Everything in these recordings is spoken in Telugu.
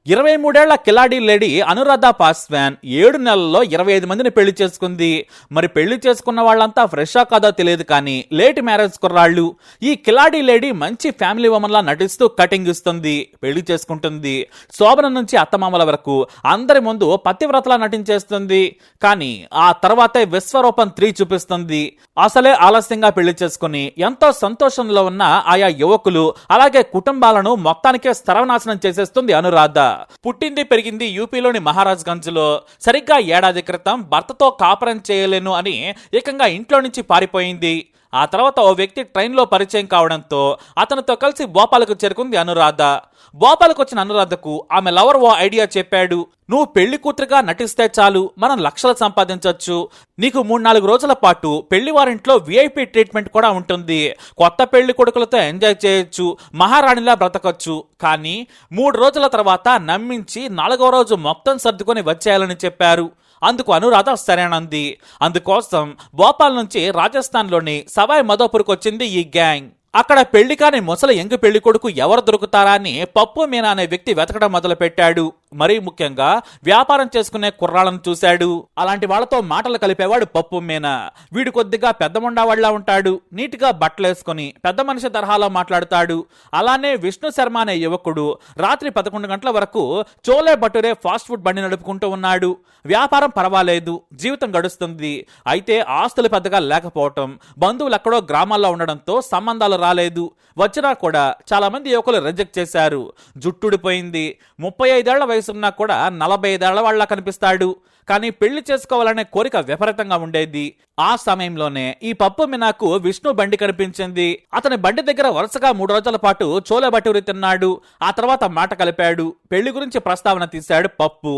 23 ఏళ్ల కిలాడీ లేడీ అనురాధ పాస్వాన్ 7 నెలల్లో 25 మందిని పెళ్లి చేసుకుంది. మరి పెళ్లి చేసుకున్న వాళ్ళంతా ఫ్రెషా కాదో తెలియదు కానీ లేట్ మ్యారేజ్ కుర్రాళ్ళు. ఈ కిలాడీ లేడీ మంచి ఫ్యామిలీ ఉమెన్ లా నటిస్తూ కటింగ్ ఇస్తుంది, పెళ్లి చేసుకుంటుంది. శోభన నుంచి అత్తమామల వరకు అందరి ముందు పతివ్రతలా నటించేస్తుంది. కానీ ఆ తర్వాతే విశ్వరూపం 3 చూపిస్తుంది. అసలే ఆలస్యంగా పెళ్లి చేసుకుని ఎంతో సంతోషంలో ఉన్న ఆయా యువకులు అలాగే కుటుంబాలను మొత్తానికే సర్వనాశనం చేసేస్తుంది అనురాధ. పుట్టింది పెరిగింది యూపీలోని మహారాజ్ గంజ్ లో. సరిగ్గా ఏడాది క్రితం భర్తతో కాపురం చేయలేను అని ఏకంగా ఇంట్లో నుంచి పారిపోయింది. ఆ తర్వాత ఓ వ్యక్తి ట్రైన్లో పరిచయం కావడంతో అతనితో కలిసి భోపాల్కు చేరుకుంది అనురాధ. భోపాల్కు వచ్చిన అనురాధకు ఆమె లవర్ ఓ ఐడియా చెప్పాడు. నువ్వు పెళ్లి కూతురుగా నటిస్తే చాలు, మనం లక్షలు సంపాదించవచ్చు. నీకు 3-4 రోజుల పాటు పెళ్లి వారింట్లో విఐపి ట్రీట్మెంట్ కూడా ఉంటుంది. కొత్త పెళ్లి కొడుకులతో ఎంజాయ్ చేయొచ్చు, మహారాణిలా బ్రతకొచ్చు. కానీ 3 రోజుల తర్వాత నమ్మించి 4వ రోజు మొత్తం సర్దుకొని వచ్చేయాలని చెప్పారు. అందుకు అనురాధ సరేనంది. అందుకోసం భోపాల్ నుంచి రాజస్థాన్లోని సవాయ్ మధోపూర్కి వచ్చింది ఈ గ్యాంగ్. అక్కడ పెళ్లి కాని ముసలి ఎంగు పెళ్లి కొడుకు ఎవరు దొరుకుతారా అని పప్పు మీనా అనే వ్యక్తి వెతకడం మొదలు పెట్టాడు. మరీ ముఖ్యంగా వ్యాపారం చేసుకునే కుర్రాళ్ళను చూశాడు. అలాంటి వాళ్లతో మాటలు కలిపేవాడు పప్పు మీనా. వీడు కొద్దిగా పెద్ద ముండావాళ్లా ఉంటాడు. నీట్గా బట్టలేసుకుని పెద్ద మనిషి తరహాలో మాట్లాడుతాడు. అలానే విష్ణు శర్మ అనే యువకుడు రాత్రి 11 గంటల వరకు చోలే భటూరే ఫాస్ట్ ఫుడ్ బండి నడుపుకుంటూ ఉన్నాడు. వ్యాపారం పర్వాలేదు, జీవితం గడుస్తుంది. అయితే ఆస్తులు పెద్దగా లేకపోవటం, బంధువులు ఎక్కడో గ్రామాల్లో ఉండడంతో సంబంధాలు రాలేదు. వచ్చినా కూడా చాలా మంది యువకులు రిజెక్ట్ చేశారు. జుట్టుడిపోయింది. 35 ఏళ్ల వయసున్నా కూడా 45 ఏళ్ల వాళ్ళ కనిపిస్తాడు. కానీ పెళ్లి చేసుకోవాలనే కోరిక విపరీతంగా ఉండేది. ఆ సమయంలోనే ఈ పప్పు మీనాకు విష్ణు బండి కనిపించింది. అతని బండి దగ్గర వరుసగా 3 రోజుల పాటు చోలే భటూరి తిన్నాడు. ఆ తర్వాత మాట కలిపాడు. పెళ్లి గురించి ప్రస్తావన తీశాడు పప్పు.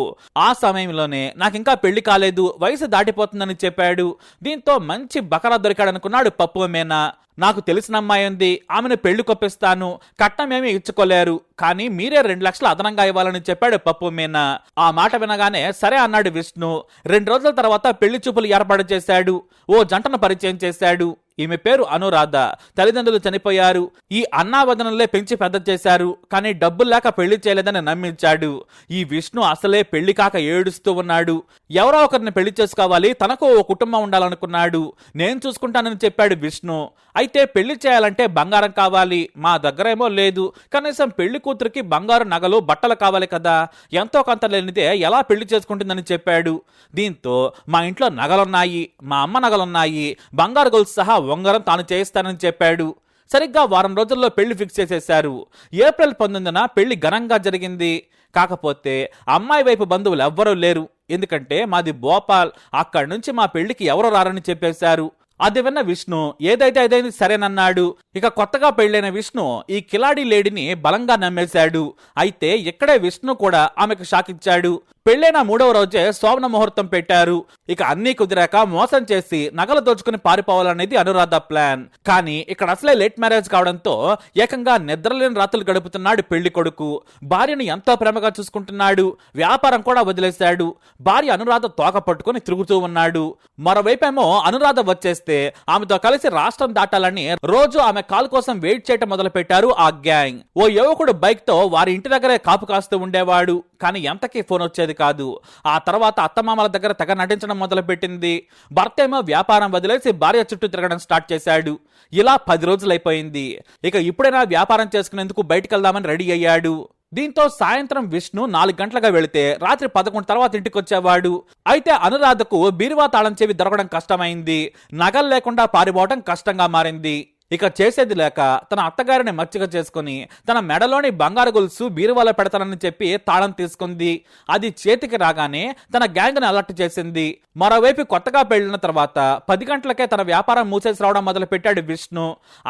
ఆ సమయంలోనే నాకింకా పెళ్లి కాలేదు, వయసు దాటిపోతుందని చెప్పాడు. దీంతో మంచి బకరా దొరికాడనుకున్నాడు పప్పు మీనా. నాకు తెలిసిన అమ్మాయి ఉంది, ఆమెను పెళ్లి కొప్పిస్తాను, కట్నమేమీ ఇచ్చుకోలేరు, కానీ మీరే 2 లక్షలు అదనంగా ఇవ్వాలని చెప్పాడు పప్పు మీనా. ఆ మాట వినగానే సరే అన్నాడు విష్ణు. 2 రోజుల తర్వాత పెళ్లి చూపులు ఏర్పాటు చేశాడు. ఓ జంటను పరిచయం చేశాడు. ఈమె పేరు అనురాధ. తల్లిదండ్రులు చనిపోయారు. ఈ అన్నావదనలే పెంచి పెద్ద చేశారు. కానీ డబ్బులు లేక పెళ్లి చేయలేదని నమ్మించాడు. ఈ విష్ణు అసలే పెళ్లి కాక ఏడుస్తూ ఉన్నాడు. ఎవరో ఒకరిని పెళ్లి చేసుకోవాలి, తనకు ఓ కుటుంబం ఉండాలనుకున్నాడు. నేను చూసుకుంటానని చెప్పాడు విష్ణు. అయితే పెళ్లి చేయాలంటే బంగారం కావాలి, మా దగ్గరేమో లేదు. కనీసం పెళ్లి కూతురికి బంగారు నగలు బట్టలు కావాలి కదా, ఎంతో కొంత లేనిదే ఎలా పెళ్లి చేసుకుంటుందని చెప్పాడు. దీంతో మా ఇంట్లో నగలున్నాయి, మా అమ్మ నగలున్నాయి, బంగారు గొలుసు సహా ఉంగరం తాను చేయిస్తానని చెప్పాడు. సరిగ్గా వారం రోజుల్లో పెళ్లి ఫిక్స్ చేసేశారు. ఏప్రిల్ 19న పెళ్లి ఘనంగా జరిగింది. కాకపోతే అమ్మాయి వైపు బంధువులు ఎవ్వరూ లేరు. ఎందుకంటే మాది భోపాల్, అక్కడి నుంచి మా పెళ్లికి ఎవరు రారని చెప్పేశారు. అది విన్న విష్ణు ఏదైతే అదైంది సరేనన్నాడు. ఇక కొత్తగా పెళ్లైన విష్ణు ఈ కిలాడీ లేడీని బలంగా నమ్మేశాడు. అయితే ఇక్కడే విష్ణు కూడా ఆమెకు షాక్ ఇచ్చాడు. పెళ్లైన 3వ రోజే శోభన ముహూర్తం పెట్టారు. ఇక అన్నీ కుదిరాక మోసం చేసి నగలు దోచుకుని పారిపోవాలనేది అనురాధ ప్లాన్. కానీ ఇక్కడ అసలే లేట్ మ్యారేజ్ కావడంతో ఏకంగా నిద్రలేని రాత్రులు గడుపుతున్నాడు పెళ్లి కొడుకు. భార్యను ఎంతో ప్రేమగా చూసుకుంటున్నాడు. వ్యాపారం కూడా వదిలేశాడు. భార్య అనురాధ తోక పట్టుకుని తిరుగుతూ ఉన్నాడు. మరోవైపేమో అనురాధ వచ్చేస్తే ఆమెతో కలిసి రాష్ట్రం దాటాలని రోజు ఆమె కాల్ కోసం వెయిట్ చేయటం మొదలు పెట్టారు ఆ గ్యాంగ్. ఓ యువకుడు బైక్ తో వారి ఇంటి దగ్గరే కాపు కాస్తూ ఉండేవాడు. కానీ ఎంతకీ ఫోన్ వచ్చేది కాదు. ఆ తర్వాత అత్తమామల దగ్గర తెగ నటించడం మొదలు పెట్టింది. భర్త ఏమో వ్యాపారం వదిలేసి భార్య చుట్టూ తిరగడం స్టార్ట్ చేశాడు. ఇలా 10 రోజులైపోయింది. ఇక ఇప్పుడైనా వ్యాపారం చేసుకునేందుకు బయటికి వెళ్దామని రెడీ అయ్యాడు. దీంతో సాయంత్రం విష్ణు 4 గంటలుగా వెళితే రాత్రి 11 తర్వాత ఇంటికి వచ్చేవాడు. అయితే అనురాధకు బీరువా తాళం చెవి దొరకడం కష్టమైంది. నగలు లేకుండా పారిపోవడం కష్టంగా మారింది. ఇక చేసేది లేక తన అత్తగారిని మచ్చిక చేసుకుని తన మెడలోని బంగారు గొలుసు బీరువాలో పెడతానని చెప్పి తాళం తీసుకుంది. అది చేతికి రాగానే తన గ్యాంగ్ని అలర్ట్ చేసింది. మరోవైపు కొత్తగా పెళ్లిన తర్వాత 10 గంటలకే తన వ్యాపారం మూసేసి రావడం మొదలు పెట్టాడు విష్ణు.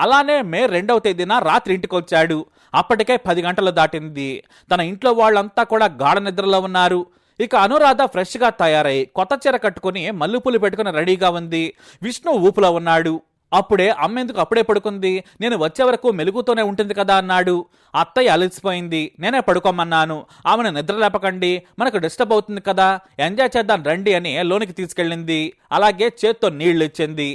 అలానే మే 2వ తేదీన రాత్రి ఇంటికి వచ్చాడు. అప్పటికే 10 గంటలు దాటింది. తన ఇంట్లో వాళ్ళంతా కూడా గాఢ నిద్రలో ఉన్నారు. ఇక అనురాధ ఫ్రెష్ గా తయారై కొత్త చీర కట్టుకుని మల్లెపూలు పెట్టుకుని రెడీగా ఉంది. విష్ణు ఊపులో ఉన్నాడు. అప్పుడే అమ్మెందుకు అప్పుడే పడుకుంది, నేను వచ్చే వరకు మెలుగుతూనే ఉంటుంది కదా అన్నాడు. అత్తయ్య అలసిపోయింది, నేనే పడుకోమన్నాను, ఆమెను నిద్ర లేపకండి, మనకు డిస్టర్బ్ అవుతుంది కదా, ఎంజాయ్ చేద్దాం రండి అని లోనికి తీసుకెళ్ళింది. అలాగే చేత్తో నీళ్లు ఇచ్చింది.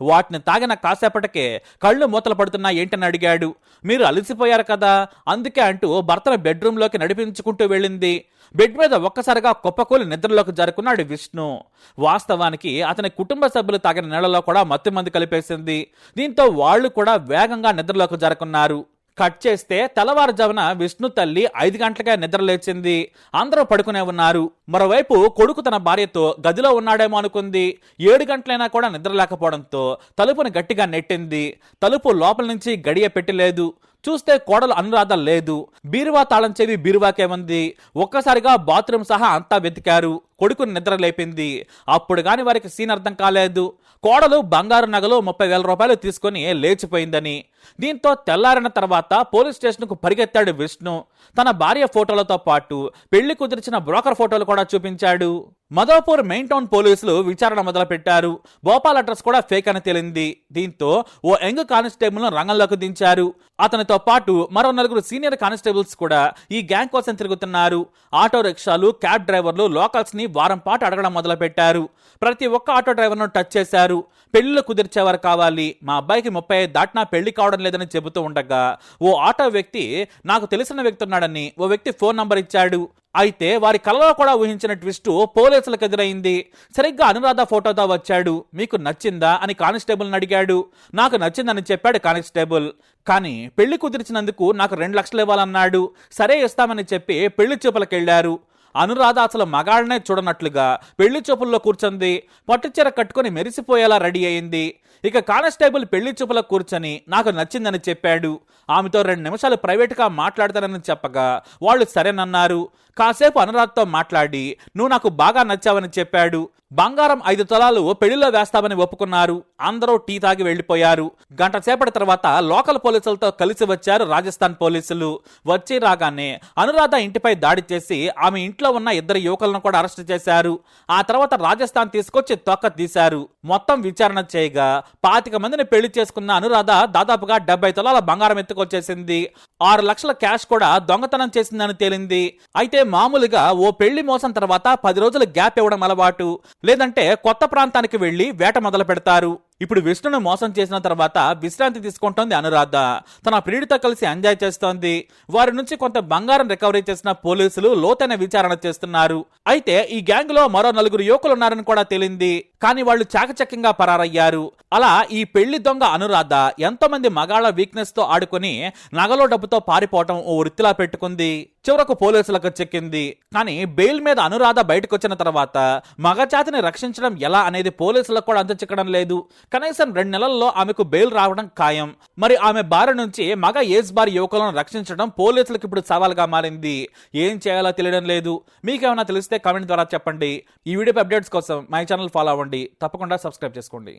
వాటిని తాగిన కాసేపటికే కళ్ళు మూతలు పడుతున్నా ఏంటని అడిగాడు. మీరు అలసిపోయారు కదా అందుకే అంటూ భర్తను బెడ్రూమ్లోకి నడిపించుకుంటూ వెళ్ళింది. బెడ్ మీద ఒక్కసారిగా కుప్పకూలి నిద్రలోకి జరుకున్నాడు విష్ణు. వాస్తవానికి అతని కుటుంబ సభ్యులు తాగిన నీళ్లలో కూడా మత్తుమందు కలిపేసింది. దీంతో వాళ్ళు కూడా వేగంగా నిద్రలోకి జరుకున్నారు. కట్ చేస్తే తెల్లవారుజామున విష్ణు తల్లి 5 గంటలకే నిద్ర లేచింది. అందరూ పడుకునే ఉన్నారు. మరోవైపు కొడుకు తన భార్యతో గదిలో ఉన్నాడేమో అనుకుంది. 7 గంటలైనా కూడా నిద్ర లేకపోవడంతో తలుపుని గట్టిగా నెట్టింది. తలుపు లోపల నుంచి గడియ పెట్టలేదు. చూస్తే కోడలు అనురాధ లేదు. బీరువా తాళం చెవి బీరువాకే ఉంది. ఒక్కసారిగా బాత్రూమ్ సహా అంతా వెతికారు. కొడుకుని నిద్ర లేపింది. అప్పుడు గాని వారికి సీన్ అర్థం కాలేదు. కోడలు బంగారు నగలు 30,000 రూపాయలు తీసుకుని లేచిపోయిందని. దీంతో తెల్లారిన తర్వాత పోలీస్ స్టేషన్కు పరిగెత్తాడు విష్ణు. తన భార్య ఫోటోలతో పాటు పెళ్లి కుదిర్చిన బ్రోకర్ ఫోటోలు కూడా చూపించాడు. మధోపూర్ మెయిన్ టౌన్ పోలీసులు విచారణ మొదలుపెట్టారు. భోపాల్ అడ్రస్ కూడా ఫేక్ అని తేలింది. దీంతో ఓ యంగ్ కానిస్టేబుల్ ను రంగంలోకి దించారు. అతనితో పాటు మరో 4 సీనియర్ కానిస్టేబుల్స్ కూడా ఈ గ్యాంగ్ కోసం తిరుగుతున్నారు. ఆటో రిక్షాలు, క్యాబ్ డ్రైవర్లు లోకల్స్ ని వారం పాటు అడగడం మొదలుపెట్టారు. ప్రతి ఒక్క ఆటో డ్రైవర్ను టచ్ చేశారు. పెళ్లిళ్ళు కుదిర్చేవారు కావాలి, మా అబ్బాయికి 35 దాటినా పెళ్లి కావడం లేదని చెబుతూ ఉండగా ఓ ఆటో వ్యక్తి నాకు తెలిసిన వ్యక్తి ఉన్నాడని ఓ వ్యక్తి ఫోన్ నంబర్ ఇచ్చాడు. అయితే వారి కలలో కూడా ఊహించిన ట్విస్ట్ పోలీసులకు ఎదురైంది. సరిగ్గా అనురాధ ఫోటోతో వచ్చాడు. మీకు నచ్చిందా అని కానిస్టేబుల్ని అడిగాడు. నాకు నచ్చిందని చెప్పాడు కానిస్టేబుల్. కానీ పెళ్లి కుదిర్చినందుకు నాకు 2 లక్షలు ఇవ్వాలన్నాడు. సరే ఇస్తామని చెప్పి పెళ్లి చూపులకెళ్లారు. అనురాధ అసలు మగాళ్ళనే చూడనట్లుగా పెళ్లి చూపుల్లో కూర్చుంది. పట్టుచీర కట్టుకుని మెరిసిపోయేలా రెడీ అయింది. ఇక కానిస్టేబుల్ పెళ్లి చూపులకు కూర్చొని నాకు నచ్చిందని చెప్పాడు. ఆమెతో 2 నిమిషాలు ప్రైవేట్గా మాట్లాడతానని చెప్పగా వాళ్ళు సరేనన్నారు. కాసేపు అనురాధతో మాట్లాడి నువ్వు నాకు బాగా నచ్చావని చెప్పాడు. బంగారం 5 తులాలు పెళ్లిలో వేస్తామని ఒప్పుకున్నారు. అందరూ టీ తాగి వెళ్లిపోయారు. గంట సేపటి తర్వాత లోకల్ పోలీసులతో కలిసి వచ్చారు రాజస్థాన్ పోలీసులు. వచ్చి రాగానే అనురాధ ఇంటిపై దాడి చేసి ఆమె ఇంట్లో ఉన్న 2 యువకులను కూడా అరెస్ట్ చేశారు. ఆ తర్వాత రాజస్థాన్ తీసుకొచ్చి తొక్క తీశారు. మొత్తం విచారణ చేయగా 25 మందిని పెళ్లి చేసుకున్న అనురాధ దాదాపుగా 70 తులాల బంగారం ఎత్తుకొచ్చేసింది. 6 లక్షల క్యాష్ కూడా దొంగతనం చేసిందని తేలింది. అయితే మామూలుగా ఓ పెళ్లి మోసం తర్వాత 10 రోజులు గ్యాప్ ఇవ్వడం అలవాటు. లేదంటే కొత్త ప్రాంతానికి వెళ్లి వేట మొదలు పెడతారు. ఇప్పుడు విష్ణును మోసం చేసిన తర్వాత విశ్రాంతి తీసుకుంటోంది అనురాధ. తన ప్రియుడితో కలిసి ఎంజాయ్ చేస్తోంది. వారి నుంచి కొంత బంగారం రికవరీ చేసిన పోలీసులు లోతైన విచారణ చేస్తున్నారు. అయితే ఈ గ్యాంగ్ లో మరో 4 యువకులు ఉన్నారని కూడా తేలింది. కానీ వాళ్ళు చాకచక్యంగా పరారయ్యారు. అలా ఈ పెళ్లి దొంగ అనురాధ ఎంతో మంది మగాళ్ల వీక్నెస్ తో ఆడుకుని నగలో డబ్బుతో పారిపోవటం ఓ వృత్తిలా పెట్టుకుంది. చివరకు పోలీసులకు చెక్కింది. కానీ బెయిల్ మీద అనురాధ బయటకు వచ్చిన తర్వాత మగజాతిని రక్షించడం ఎలా అనేది పోలీసులకు కూడా అంత చిక్కడం లేదు. కనీసం 2 నెలల్లో ఆమెకు బెయిల్ రావడం ఖాయం. మరి ఆమె బారి నుంచి మగ ఏజ్ బార్ యువకులను రక్షించడం పోలీసులకు ఇప్పుడు సవాల్గా మారింది. ఏం చేయాలో తెలియడం లేదు. మీకేమైనా తెలిస్తే కామెంట్ ద్వారా చెప్పండి. ఈ వీడియో అప్డేట్స్ కోసం మై ఛానల్ ఫాలో అవ్వండి. తప్పకుండా సబ్స్క్రైబ్ చేసుకోండి.